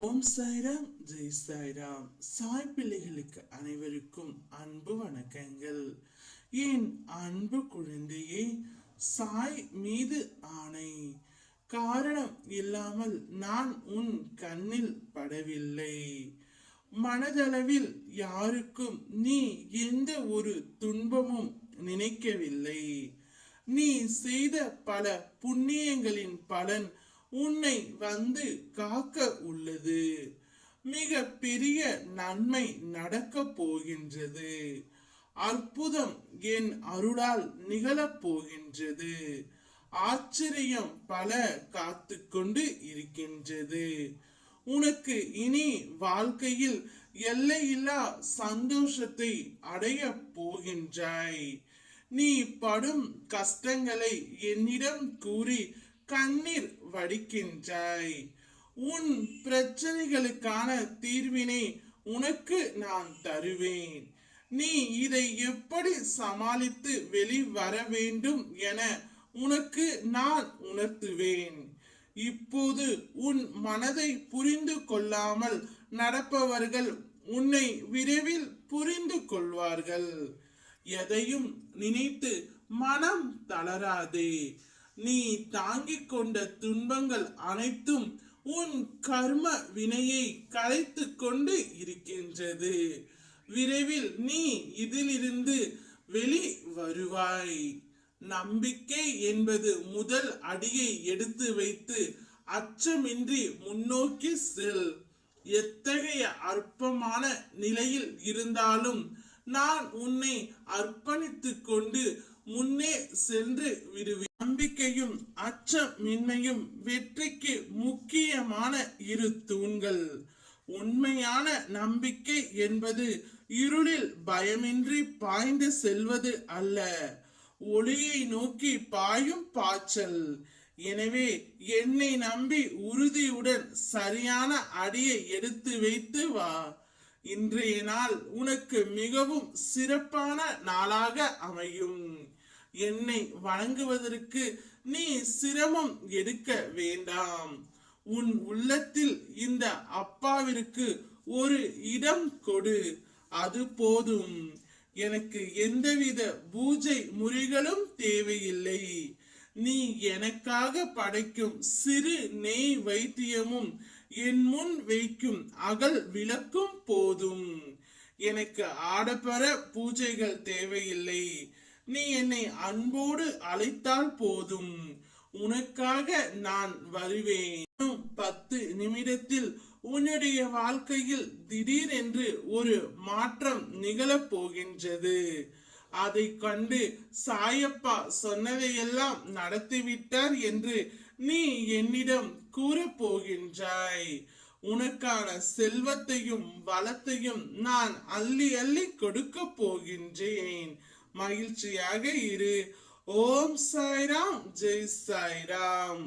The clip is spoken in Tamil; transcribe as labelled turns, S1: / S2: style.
S1: ஓம் சாய்ராம், ஜெய் சாய்ராம். சாய் பிள்ளைகளுக்கு அனைவருக்கும் அன்பு வணக்கங்கள். என் அன்பு குழந்தையே, சாய் மீது ஆணை, காரணம் இல்லாமல் நான் உன் கண்ணில் படவில்லை. மனதளவில் யாருக்கும் நீ எந்த ஒரு துன்பமும் நினைக்கவில்லை. நீ செய்த பல புண்ணியங்களின் பலன் உன்னை வந்து காக்க உள்ளது. மிக பெரிய நன்மை நடக்க போகின்றது. அற்புதம் என் அருளால் நிகழப் போகின்றது. ஆச்சரியம் பல காத்து கொண்டு இருக்கின்றது. உனக்கு இனி வாழ்க்கையில் எல்லையில்லா சந்தோஷத்தை அடைய போகின்றாய். நீ படும் கஷ்டங்களை என்னிடம் கூறி கண்ணீர் வடிக்கின்றாய். உன் பிரச்சனைகளுக்கான தீர்வினை உனக்கு நான் தருவேன். நீ இதை எப்படி சமாளித்து வெளிவர வேண்டும் என உனக்கு நான் உணர்த்துவேன். இப்போது உன் மனதை புரிந்து கொள்ளாமல் நடப்பவர்கள் உன்னை விரைவில் புரிந்து கொள்வார்கள். எதையும் நினைத்து மனம் தளராதே. நீ தாங்கிக் கொண்ட துன்பங்கள் அனைத்தும் உன் கர்ம வினையை கரைத்து கொண்டு இருக்கின்றது. விரைவில் நீ இதிலிருந்து வெளி வருவாய். நம்பிக்கை என்பது முதல் அடியை எடுத்து வைத்து அச்சமின்றி முன்னோக்கி செல். எத்தகைய அற்பமான நிலையில் இருந்தாலும் நான் உன்னை அர்ப்பணித்துக் கொண்டு முன்னே சென்று விடுவேன். நம்பிக்கையும் அச்சமின்மையும் வெற்றிக்கு முக்கியமான இரு தூண்கள். உண்மையான நம்பிக்கை என்பது இருளில் பயமின்றி பாய்ந்து செல்வது அல்ல, ஒளியை நோக்கி பாயும் பாய்ச்சல். எனவே என்னை நம்பி உறுதியுடன் சரியான அடியை எடுத்து வைத்து வா. இன்றைய நாள் உனக்கு மிகவும் சிறப்பான நாளாக அமையும். என்னை வணங்குவதற்கு நீ சிரமம் எடுக்க வேண்டாம். உன் உள்ளத்தில் இந்த அப்பாவிற்கு ஒரு இடம் கொடு, அது போதும். எனக்கு எந்தவித பூஜை முறைகளும் தேவையில்லை. நீ எனக்காக படைக்கும் சிறு நெய் வைத்தியமும் என் முன் வைக்கும் அகல் விளக்கும் போதும். எனக்கு ஆடம்பர பூஜைகள் தேவையில்லை. நீ என்னை அன்போடு அழைத்தால் போதும். உனக்காக நான் வருவேன். 10 நிமிடத்தில் உன்னுடைய வாழ்க்கையில் திடீரென்று ஒரு மாற்றம் நிகழப் போகின்றது. அதை கண்டு சாயப்பா சொன்னதையெல்லாம் நடத்திவிட்டார் என்று நீ என்னிடம் கூறப் போகின்றாய். உனக்கான செல்வத்தையும் வளத்தையும் நான் அள்ளி அள்ளி கொடுக்க போகின்றேன். மகிழ்ச்சியாக இரு. ஓம் சாய்ராம், ஜெய் சாய்ராம்.